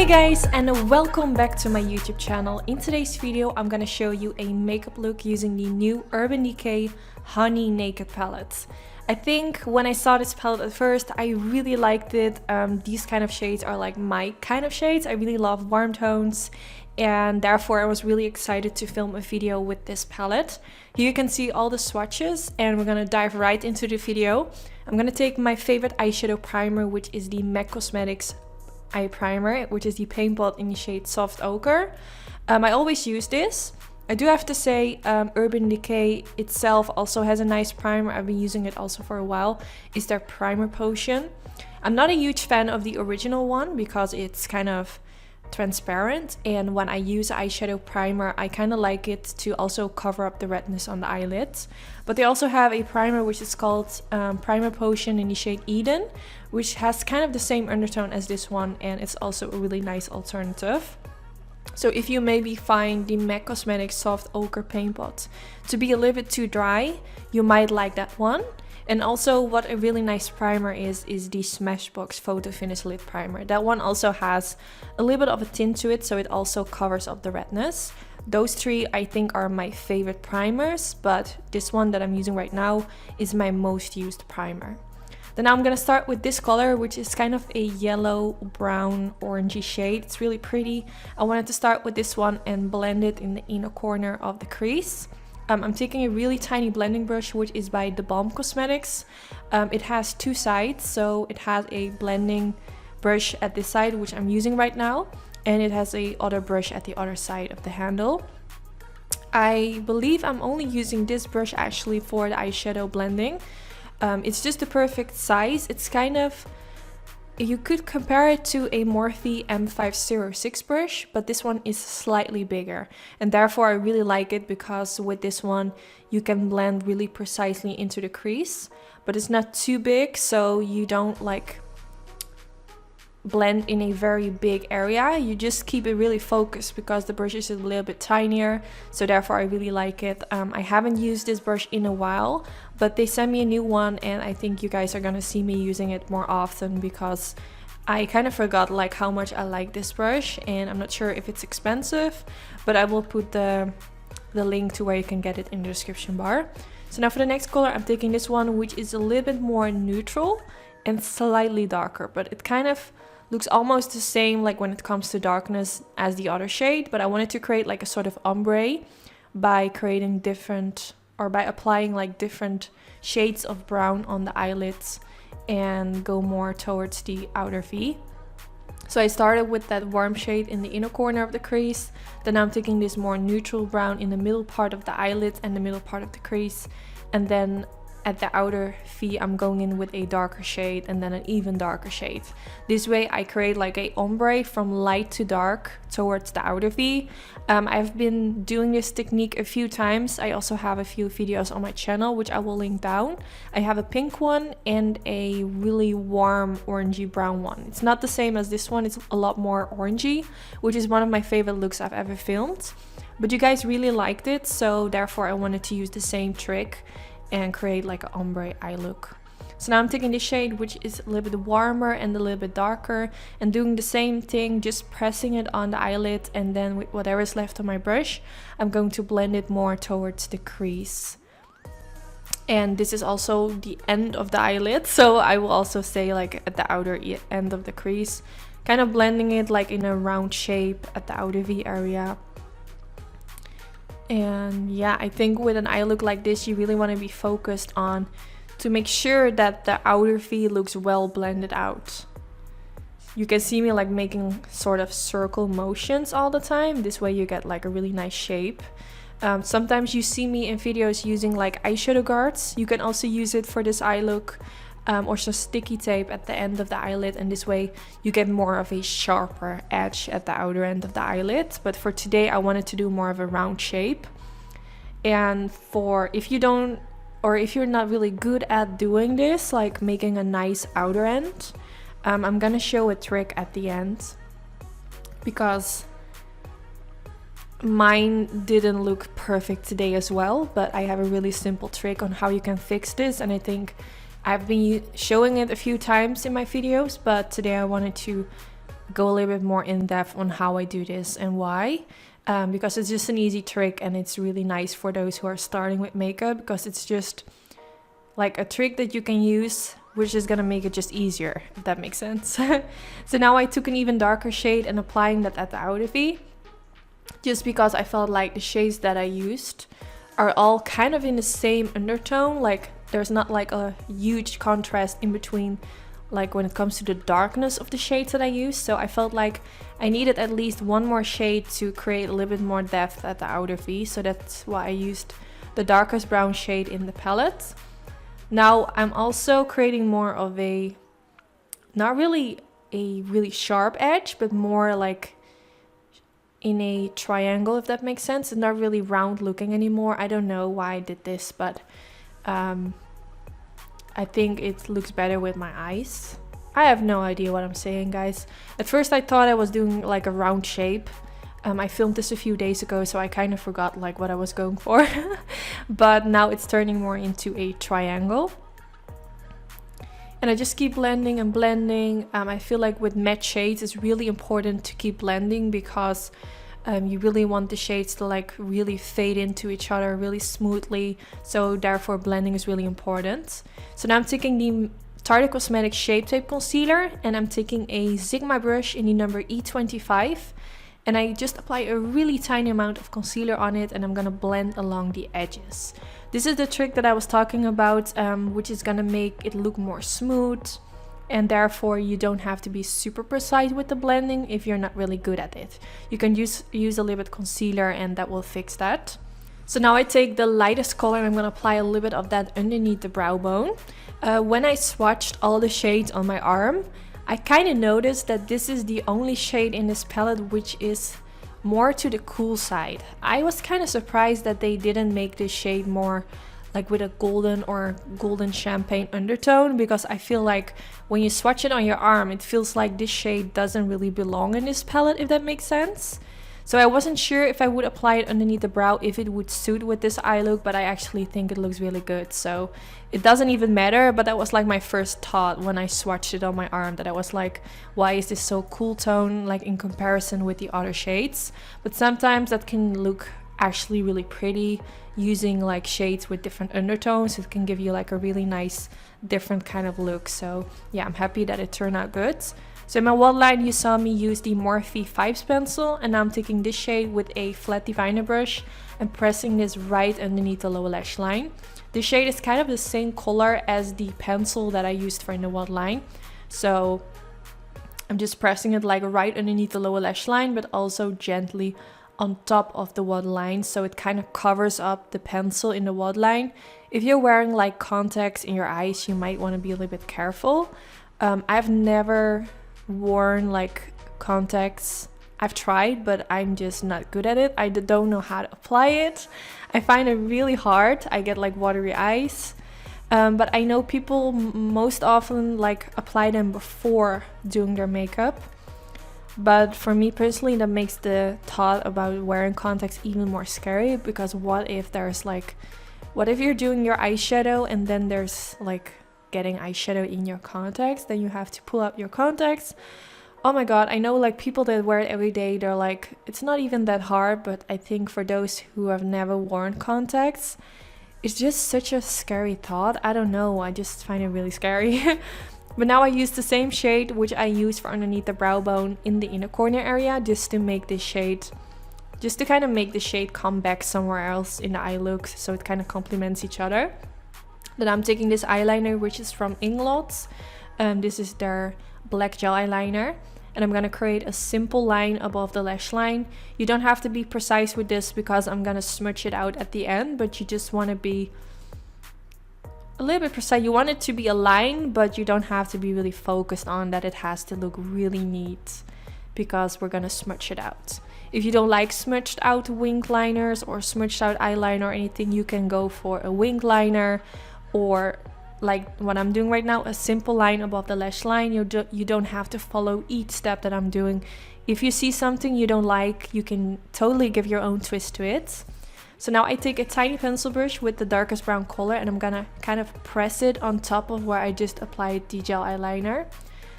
Hey guys, and welcome back to my YouTube channel. In today's video I'm gonna show you a makeup look using the new Urban Decay Honey Naked palette. I think when I saw this palette at first I really liked it. These kind of shades are like my kind of shades. I really love warm tones and therefore I was really excited to film a video with this palette. Here you can see all the swatches and we're gonna dive right into the video. I'm gonna take my favorite eyeshadow primer, which is the MAC Cosmetics eye primer, which is the Paint Pot in the shade Soft Ochre. I always use this. I do have to say Urban Decay itself also has a nice primer. I've been using it also for a while. It's their primer potion. I'm not a huge fan of the original one because it's kind of transparent, and when I use eyeshadow primer I kind of like it to also cover up the redness on the eyelids. But they also have a primer which is called Primer Potion in the shade Eden, which has kind of the same undertone as this one, and it's also a really nice alternative. So if you maybe find the MAC Cosmetics Soft Ochre Paint Pot to be a little bit too dry, you might like that one. And also what a really nice primer is the Smashbox Photo Finish Lip Primer. That one also has a little bit of a tint to it, so it also covers up the redness. Those three I think are my favorite primers, but this one that I'm using right now is my most used primer. Then I'm gonna start with this color, which is kind of a yellow, brown, orangey shade. It's really pretty. I wanted to start with this one and blend it in the inner corner of the crease. I'm taking a really tiny blending brush, which is by The Balm Cosmetics. It has two sides, so it has a blending brush at this side, which I'm using right now, and it has a other brush at the other side of the handle. I believe I'm only using this brush actually for the eyeshadow blending. It's just the perfect size. It's kind of, you could compare it to a Morphe M506 brush, but this one is slightly bigger, and therefore I really like it because with this one you can blend really precisely into the crease, but it's not too big, so you don't like blend in a very big area. You just keep it really focused because the brush is a little bit tinier, so therefore I really like it. I haven't used this brush in a while, but they sent me a new one and I think you guys are gonna see me using it more often because I kind of forgot like how much I like this brush, and I'm not sure if it's expensive, but I will put the link to where you can get it in the description bar. So now for the next color I'm taking this one, which is a little bit more neutral and slightly darker, but it kind of looks almost the same like when it comes to darkness as the other shade, but I wanted to create like a sort of ombre by creating different, or by applying like different shades of brown on the eyelids and go more towards the outer V. So I started with that warm shade in the inner corner of the crease, then I'm taking this more neutral brown in the middle part of the eyelid and the middle part of the crease, and then at the outer V I'm going in with a darker shade and then an even darker shade. This way I create like a ombre from light to dark towards the outer V. I've been doing this technique a few times. I also have a few videos on my channel which I will link down. I have a pink one and a really warm orangey brown one. It's not the same as this one, it's a lot more orangey, which is one of my favorite looks I've ever filmed. But you guys really liked it, so therefore I wanted to use the same trick and create like an ombre eye look. So now I'm taking this shade which is a little bit warmer and a little bit darker and doing the same thing, just pressing it on the eyelid, and then with whatever is left on my brush I'm going to blend it more towards the crease. And this is also the end of the eyelid, so I will also say like at the outer end of the crease, kind of blending it like in a round shape at the outer V area. And yeah, I think with an eye look like this you really want to be focused on to make sure that the outer V looks well blended out. You can see me like making sort of circle motions all the time. This way you get like a really nice shape. Sometimes you see me in videos using like eyeshadow guards. You can also use it for this eye look, or some sticky tape at the end of the eyelid, and this way you get more of a sharper edge at the outer end of the eyelid. But for today I wanted to do more of a round shape. And for if you don't, or if you're not really good at doing this, like making a nice outer end, I'm gonna show a trick at the end because mine didn't look perfect today as well, but I have a really simple trick on how you can fix this, and I think I've been showing it a few times in my videos, but today I wanted to go a little bit more in depth on how I do this and why. Because it's just an easy trick and it's really nice for those who are starting with makeup, because it's just like a trick that you can use, which is gonna make it just easier, if that makes sense. So now I took an even darker shade and applying that at the outer V, just because I felt like the shades that I used are all kind of in the same undertone. Like there's not like a huge contrast in between, like when it comes to the darkness of the shades that I use. So I felt like I needed at least one more shade to create a little bit more depth at the outer V. So that's why I used the darkest brown shade in the palette. Now I'm also creating more of a, not really a really sharp edge, but more like in a triangle, if that makes sense. It's not really round looking anymore. I don't know why I did this, but I think it looks better with my eyes. I have no idea what I'm saying, guys. At first I thought I was doing like a round shape. I filmed this a few days ago, so I kind of forgot like what I was going for. But now it's turning more into a triangle. And I just keep blending and blending. I feel like with matte shades it's really important to keep blending, because you really want the shades to like really fade into each other really smoothly. So therefore blending is really important. So now I'm taking the Tarte Cosmetics Shape Tape Concealer and I'm taking a Sigma brush in the number E25. And I just apply a really tiny amount of concealer on it and I'm gonna blend along the edges. This is the trick that I was talking about, which is gonna make it look more smooth. And therefore you don't have to be super precise with the blending if you're not really good at it. You can use a little bit concealer and that will fix that. So now I take the lightest color and I'm gonna apply a little bit of that underneath the brow bone. When I swatched all the shades on my arm, I kind of noticed that this is the only shade in this palette which is more to the cool side. I was kind of surprised that they didn't make this shade more like with a golden or golden champagne undertone, because I feel like when you swatch it on your arm, it feels like this shade doesn't really belong in this palette, if that makes sense. So I wasn't sure if I would apply it underneath the brow if it would suit with this eye look, but I actually think it looks really good. So it doesn't even matter, but that was like my first thought when I swatched it on my arm, that I was like, why is this so cool tone like in comparison with the other shades? But sometimes that can look actually really pretty using like shades with different undertones. It can give you like a really nice different kind of look. So yeah, I'm happy that it turned out good. So in my waterline you saw me use the Morphe 5s pencil, and now I'm taking this shade with a flat diviner brush and pressing this right underneath the lower lash line. This shade is kind of the same color as the pencil that I used for in the waterline. So I'm just pressing it like right underneath the lower lash line, but also gently on top of the waterline, so it kind of covers up the pencil in the waterline. If you're wearing like contacts in your eyes, you might want to be a little bit careful. I've never worn like contacts. I've tried, but I'm just not good at it. I don't know how to apply it. I find it really hard. I get like watery eyes. But I know people most often like apply them before doing their makeup. But for me personally, that makes the thought about wearing contacts even more scary, because what if you're doing your eyeshadow and then there's like getting eyeshadow in your contacts, then you have to pull out your contacts. Oh my god, I know like people that wear it every day, they're like, it's not even that hard, but I think for those who have never worn contacts, it's just such a scary thought. I don't know, I just find it really scary. But now I use the same shade which I use for underneath the brow bone in the inner corner area, just to make this shade, just to kind of make the shade come back somewhere else in the eye look, so it kind of complements each other. Then I'm taking this eyeliner which is from Inglot. This is their black gel eyeliner, and I'm gonna create a simple line above the lash line. You don't have to be precise with this because I'm gonna smudge it out at the end, but you just want to be a little bit precise. You want it to be a line, but you don't have to be really focused on that it has to look really neat, because we're gonna smudge it out. If you don't like smudged out winged liners or smudged out eyeliner or anything, you can go for a winged liner, or like what I'm doing right now, a simple line above the lash line. You don't have to follow each step that I'm doing. If you see something you don't like, you can totally give your own twist to it. So now I take a tiny pencil brush with the darkest brown color, and I'm gonna kind of press it on top of where I just applied the gel eyeliner.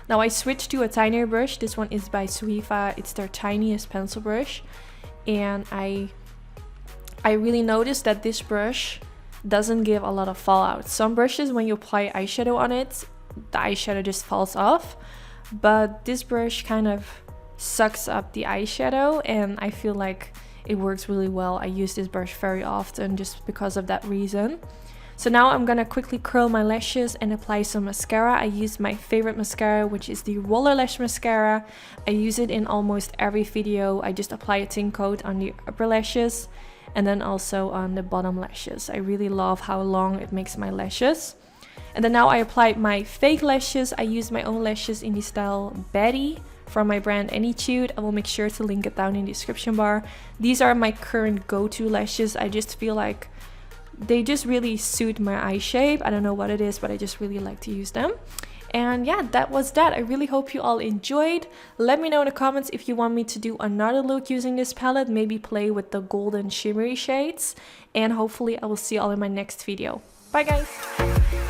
Now I switched to a tinier brush. This one is by Suifa. It's their tiniest pencil brush. And I really noticed that this brush doesn't give a lot of fallout. Some brushes, when you apply eyeshadow on it, the eyeshadow just falls off. But this brush kind of sucks up the eyeshadow, and I feel like it works really well. I use this brush very often just because of that reason. So now I'm gonna quickly curl my lashes and apply some mascara. I used my favorite mascara, which is the Roller Lash Mascara. I use it in almost every video. I just apply a thin coat on the upper lashes and then also on the bottom lashes. I really love how long it makes my lashes. And then now I applied my fake lashes. I used my own lashes in the style Betty from my brand Anytude. I will make sure to link it down in the description bar. These are my current go-to lashes. I just feel like they just really suit my eye shape. I don't know what it is, but I just really like to use them. And yeah, that was that. I really hope you all enjoyed. Let me know in the comments if you want me to do another look using this palette, maybe play with the golden shimmery shades. And hopefully I will see you all in my next video. Bye guys!